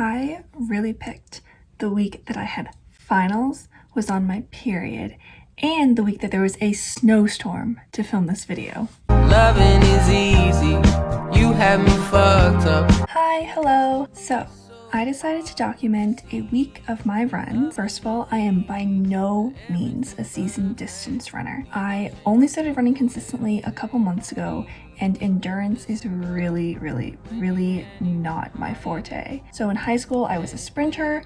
I really picked the week that I had finals, was on my period, and the week that there was a snowstorm to film this video. Loving is easy, you have me fucked up. Hi, hello. So, I decided to document a week of my runs. First of all, I am by no means a seasoned distance runner. I only started running consistently a couple months ago, and endurance is really not my forte. So in high school, I was a sprinter.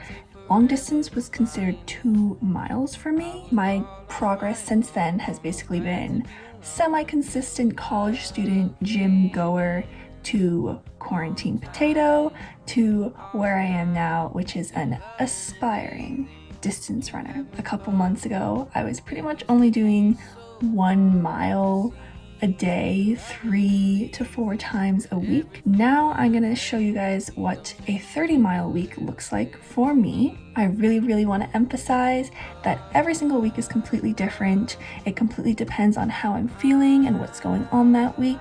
Long distance was considered 2 miles for me. My progress since then has basically been semi-consistent college student, gym goer, to quarantine potato, to where I am now, which is an aspiring distance runner. A couple months ago, I was pretty much only doing 1 mile a day, 3 to 4 times a week. Now I'm gonna show you guys what a 30-mile week looks like for me. I really want to emphasize that every single week is completely different. It completely depends on how I'm feeling and what's going on that week.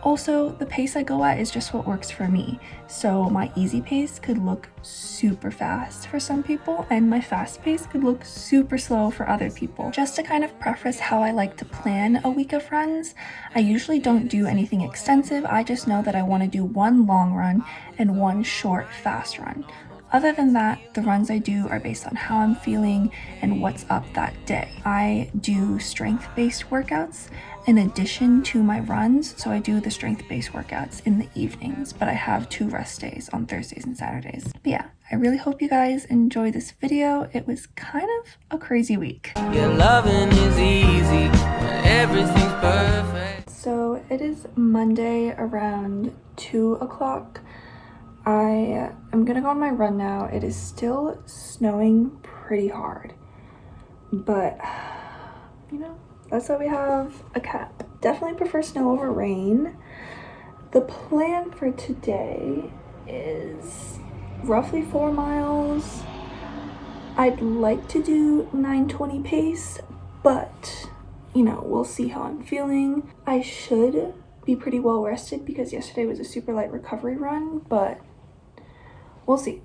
Also, the pace I go at is just what works for me. So my easy pace could look super fast for some people, and my fast pace could look super slow for other people. Just to kind of preface how I like to plan a week of runs, I usually don't do anything extensive. I just know that I want to do 1 long run and 1 short fast run. Other than that, the runs I do are based on how I'm feeling and what's up that day. I do strength-based workouts in addition to my runs, so I do the strength-based workouts in the evenings, but I have 2 rest days on Thursdays and Saturdays. But yeah, I really hope you guys enjoy this video. It was kind of a crazy week. Your loving is easy, when everything's perfect. So it is Monday around 2 o'clock. I am gonna go on my run now. It is still snowing pretty hard, but you know, that's why we have a cap. Definitely prefer snow over rain. The plan for today is roughly 4 miles. I'd like to do 9:20 pace, but you know, we'll see how I'm feeling. I should be pretty well rested because yesterday was a super light recovery run, but we'll see.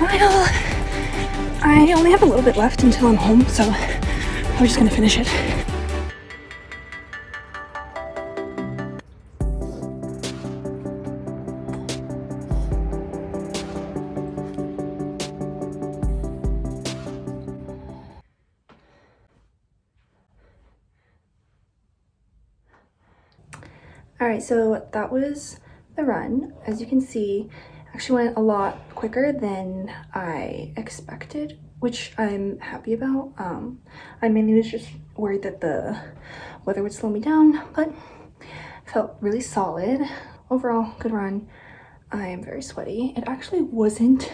Mile. I only have a little bit left until I'm home, so we're just gonna finish it. Alright, so that was the run. As you can see, actually went a lot quicker than I expected, which I'm happy about. I mainly was just worried that the weather would slow me down, but felt really solid. Overall, good run. I am very sweaty. It actually wasn't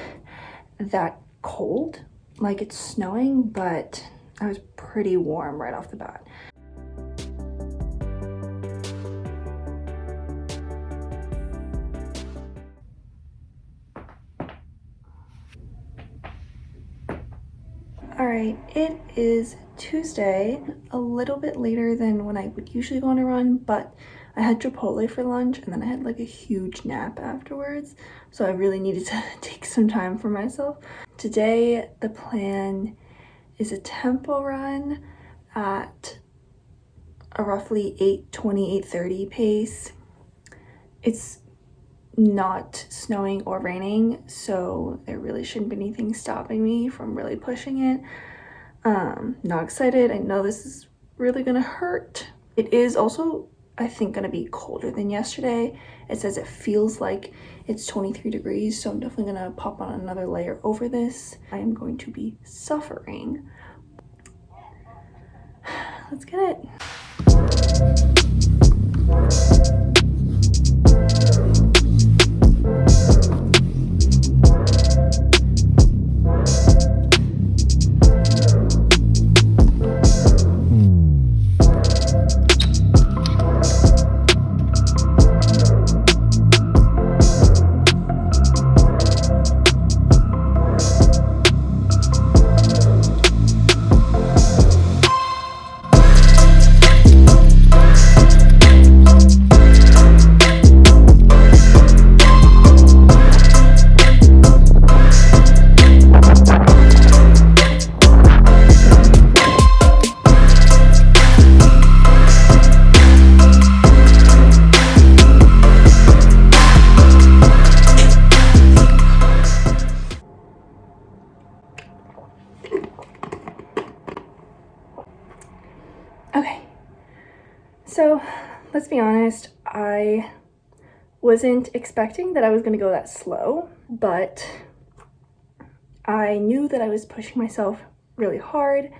that cold, like it's snowing, but I was pretty warm right off the bat. Alright, it is Tuesday, a little bit later than when I would usually go on a run, but I had Chipotle for lunch and then I had like a huge nap afterwards, so I really needed to take some time for myself. Today, the plan is a tempo run at a roughly 8:20, 8:30 pace. It's not snowing or raining, so there really shouldn't be anything stopping me from really pushing it. Not excited. I know this is really gonna hurt. It is also, I think, gonna be colder than yesterday. It says it feels like it's 23 degrees, so I'm definitely gonna pop on another layer over this. I am going to be suffering. Let's get it. Okay, so let's be honest, I wasn't expecting that I was gonna go that slow, but I knew that I was pushing myself really hard.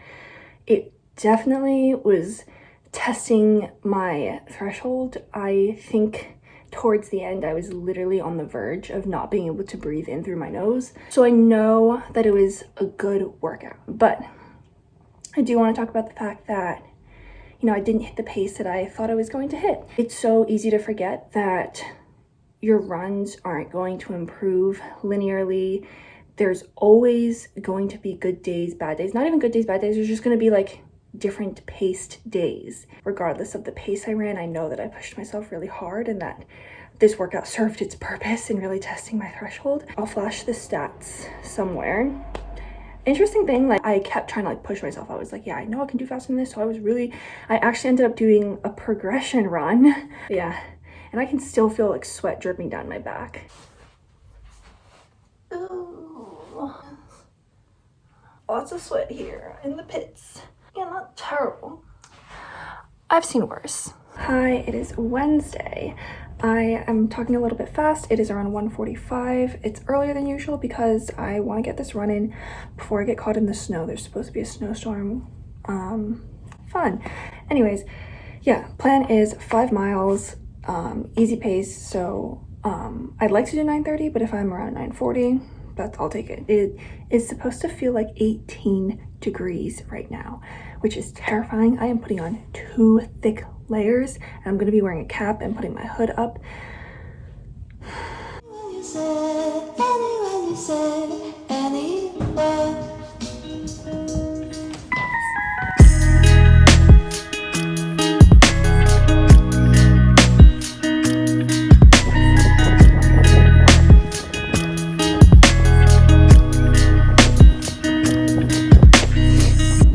It definitely was testing my threshold. I think towards the end, I was literally on the verge of not being able to breathe in through my nose. So I know that it was a good workout, but I do want to talk about the fact that, you know, I didn't hit the pace that I thought I was going to hit. It's so easy to forget that your runs aren't going to improve linearly. There's always going to be good days, bad days. Not even good days, bad days. There's just going to be like different paced days. Regardless of the pace I ran, I know that I pushed myself really hard and that this workout served its purpose in really testing my threshold. I'll flash the stats somewhere. Interesting thing, like I kept trying to like push myself. I was like, yeah, I know I can do faster than this. So I actually ended up doing a progression run. Yeah, and I can still feel like sweat dripping down my back. Ooh. Lots of sweat here in the pits. Yeah, not terrible. I've seen worse. Hi, it is Wednesday. I am talking a little bit fast. It is around 1:45. It's earlier than usual because I want to get this run in before I get caught in the snow. There's supposed to be a snowstorm. Fun. Anyways, yeah, plan is 5 miles, easy pace. So I'd like to do 9:30, but if I'm around 9:40, I'll take it. It is supposed to feel like 18 degrees right now, which is terrifying. I am putting on 2 thick layers and I'm going to be wearing a cap and putting my hood up.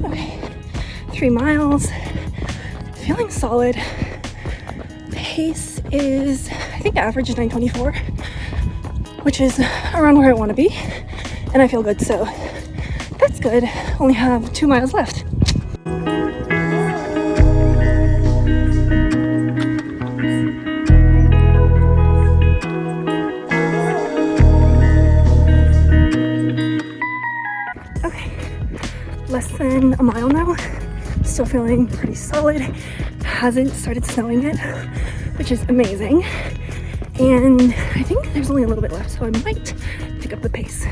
Okay, 3 miles, feeling solid. Pace is, I think average is 9:24, which is around where I want to be, and I feel good, so that's good. Only have 2 miles left. Okay, less than a mile now. Still feeling pretty solid. Hasn't started snowing yet, which is amazing. And I think there's only a little bit left, so I might pick up the pace.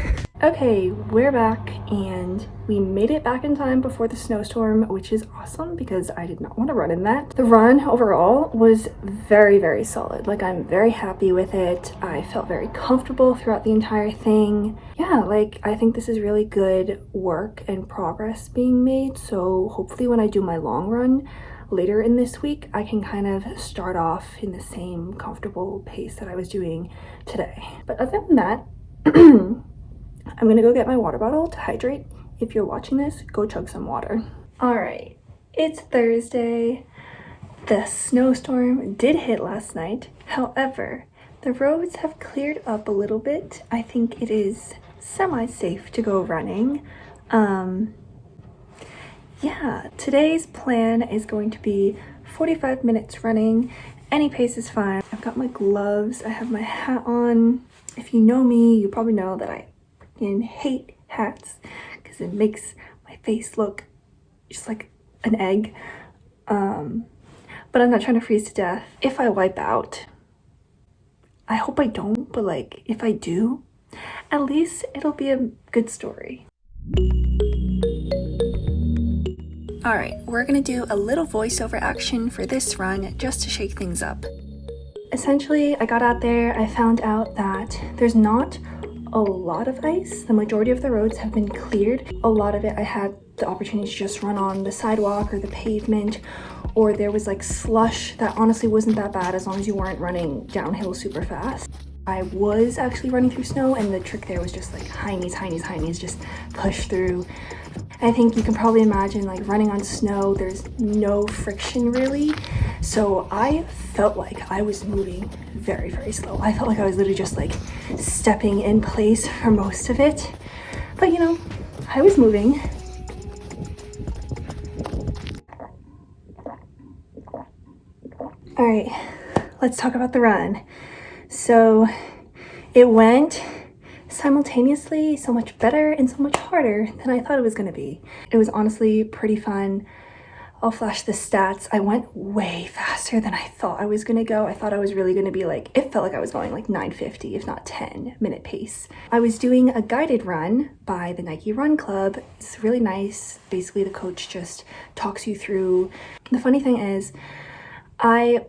Okay, we're back and we made it back in time before the snowstorm, which is awesome because I did not want to run in that. The run overall was very, very solid. Like, I'm very happy with it. I felt very comfortable throughout the entire thing. Yeah, like, I think this is really good work and progress being made. So hopefully when I do my long run later in this week, I can kind of start off in the same comfortable pace that I was doing today. But other than that, I'm gonna go get my water bottle to hydrate. If you're watching this, go chug some water. All right, it's Thursday. The snowstorm did hit last night. However, the roads have cleared up a little bit. I think it is semi-safe to go running. yeah, today's plan is going to be 45 minutes running. Any pace is fine. I've got my gloves, I have my hat on. If you know me, you probably know that I freaking hate hats because it makes my face look just like an egg. But I'm not trying to freeze to death. If I wipe out, I hope I don't, but like if I do, at least it'll be a good story. All right, we're gonna do a little voiceover action for this run just to shake things up. Essentially, I got out there, I found out that there's not a lot of ice. The majority of the roads have been cleared. A lot of it I had the opportunity to just run on the sidewalk or the pavement, or there was like slush that honestly wasn't that bad as long as you weren't running downhill super fast. I was actually running through snow, and the trick there was just like high knees, just push through. I think you can probably imagine like running on snow, there's no friction really. So I felt like I was moving very, very slow. I felt like I was literally just like stepping in place for most of it. But you know, I was moving. All right, let's talk about the run. So it went simultaneously so much better and so much harder than I thought it was gonna be. It was honestly pretty fun. I'll flash the stats. I went way faster than I thought I was gonna go. I thought I was really gonna be like, it felt like I was going like 9:50, if not 10-minute pace. I was doing a guided run by the Nike Run Club. It's really nice. Basically, the coach just talks you through. The funny thing is, I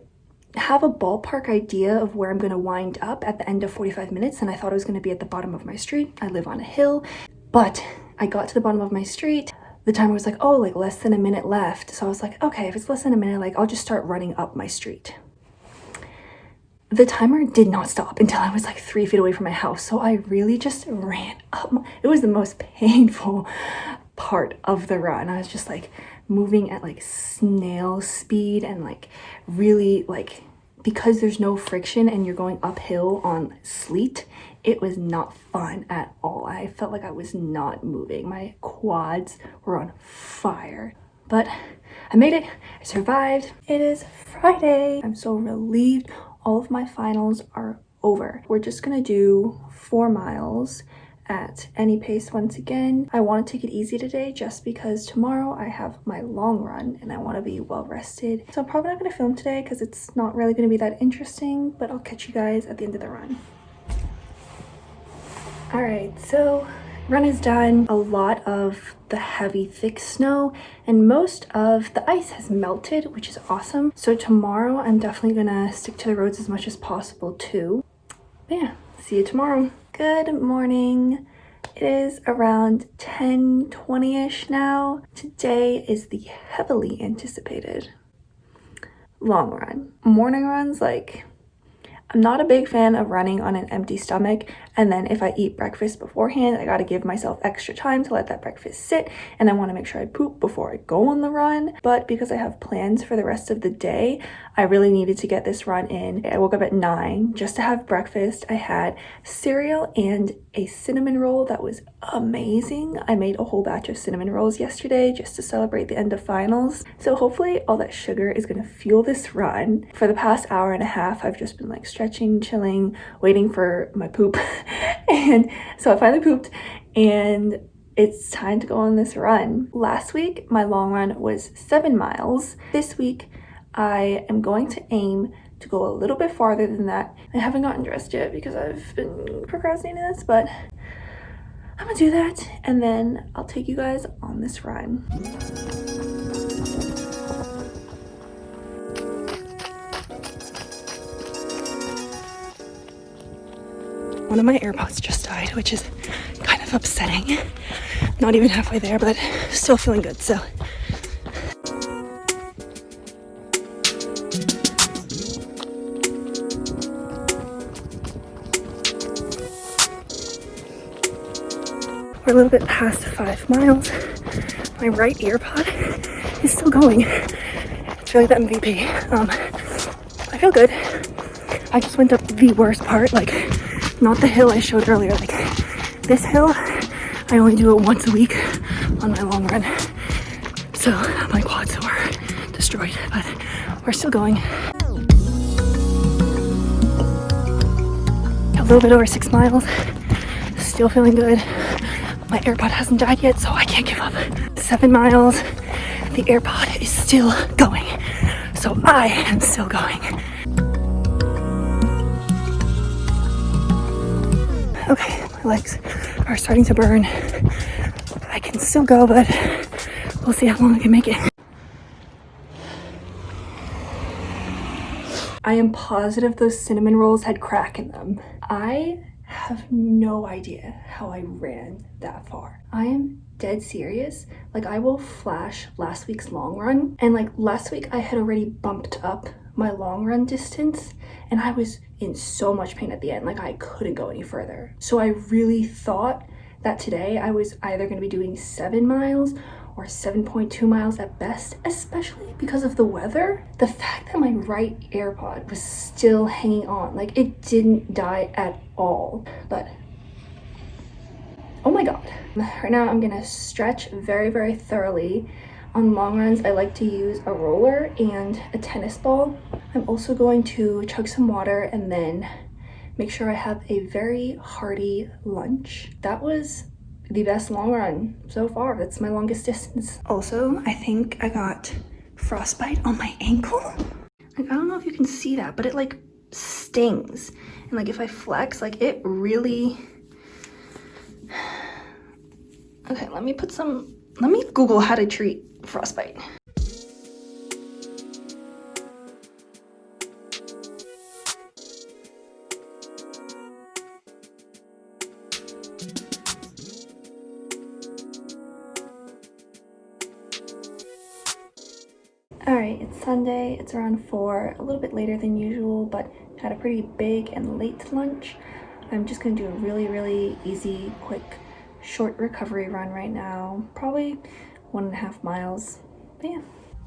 have a ballpark idea of where I'm going to wind up at the end of 45 minutes, and I thought I was going to be at the bottom of my street. I live on a hill, but I got to the bottom of my street. The timer was like, oh, like less than a minute left. So I was like, okay, if it's less than a minute, like I'll just start running up my street. The timer did not stop until I was like 3 feet away from my house. So I really just ran up. It was the most painful part of the run. I was just like moving at like snail speed, and like really like, because there's no friction and you're going uphill on sleet, it was not fun at all. I felt like I was not moving. My quads were on fire, but I made it. I survived. It is Friday. I'm so relieved. All of my finals are over. We're just gonna do 4 miles at any pace once again. I want to take it easy today just because tomorrow I have my long run and I want to be well rested. So I'm probably not going to film today because it's not really going to be that interesting, but I'll catch you guys at the end of the run. All right, so run is done. A lot of the heavy, thick snow and most of the ice has melted, which is awesome. So tomorrow I'm definitely gonna stick to the roads as much as possible too. But yeah, see you tomorrow. Good morning. It is around 10:20-ish now. Today is the heavily anticipated long run. Morning runs, like, I'm not a big fan of running on an empty stomach, and then if I eat breakfast beforehand, I gotta give myself extra time to let that breakfast sit, and I wanna make sure I poop before I go on the run. But because I have plans for the rest of the day, I really needed to get this run in. I woke up at 9 just to have breakfast. I had cereal and a cinnamon roll that was amazing. I made a whole batch of cinnamon rolls yesterday just to celebrate the end of finals. So hopefully all that sugar is gonna fuel this run. For the past hour and a half, I've just been like stretching, chilling, waiting for my poop. And so I finally pooped and it's time to go on this run. Last week, my long run was 7 miles. This week, I am going to aim to go a little bit farther than that. I haven't gotten dressed yet because I've been procrastinating this, but I'm gonna do that and then I'll take you guys on this run. One of my AirPods just died, which is kind of upsetting. Not even halfway there, but still feeling good, so. We're a little bit past 5 miles. My right ear pod is still going. It's really the MVP. I feel good. I just went up the worst part, like not the hill I showed earlier. Like this hill, I only do it once a week on my long run. So my quads were destroyed, but we're still going. A little bit over 6 miles. Still feeling good. My AirPod hasn't died yet, so I can't give up. 7 miles. The AirPod is still going. So I am still going. Okay, my legs are starting to burn. I can still go, but we'll see how long I can make it. I am positive those cinnamon rolls had crack in them. I have no idea how I ran that far. I am dead serious. Like, I will flash last week's long run, and like last week I had already bumped up my long run distance and I was in so much pain at the end. Like, I couldn't go any further. So I really thought that today I was either going to be doing 7 miles or 7.2 miles at best, especially because of the weather. The fact that my right AirPod was still hanging on, like it didn't die at all. But oh my god. Right now I'm gonna stretch very, very thoroughly. On long runs, I like to use a roller and a tennis ball. I'm also going to chug some water and then make sure I have a very hearty lunch. That was the best long run so far. That's my longest distance. Also, I think I got frostbite on my ankle. Like, I don't know if you can see that, but it like stings. And like if I flex, like it really... Okay, let me Google how to treat frostbite. Alright, it's Sunday, it's around 4, a little bit later than usual, but had a pretty big and late lunch. I'm just gonna do a really, really easy, quick, short recovery run right now. Probably 1.5 miles, but yeah.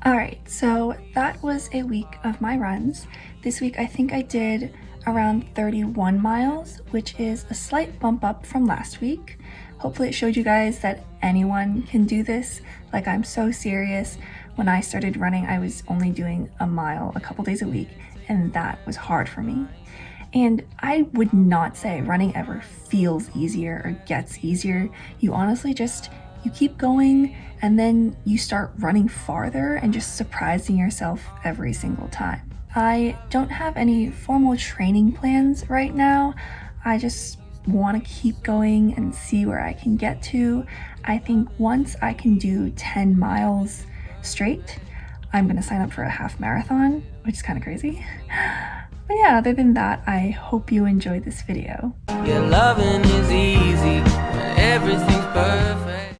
Alright, so that was a week of my runs. This week I think I did around 31 miles, which is a slight bump up from last week. Hopefully it showed you guys that anyone can do this. Like, I'm so serious. When I started running, I was only doing a mile a couple days a week, and that was hard for me. And I would not say running ever feels easier or gets easier. You honestly just, you keep going and then you start running farther and just surprising yourself every single time. I don't have any formal training plans right now. I just want to keep going and see where I can get to. I think once I can do 10 miles straight, I'm gonna sign up for a half marathon, which is kind of crazy. But yeah, other than that, I hope you enjoyed this video. Your loving is easy.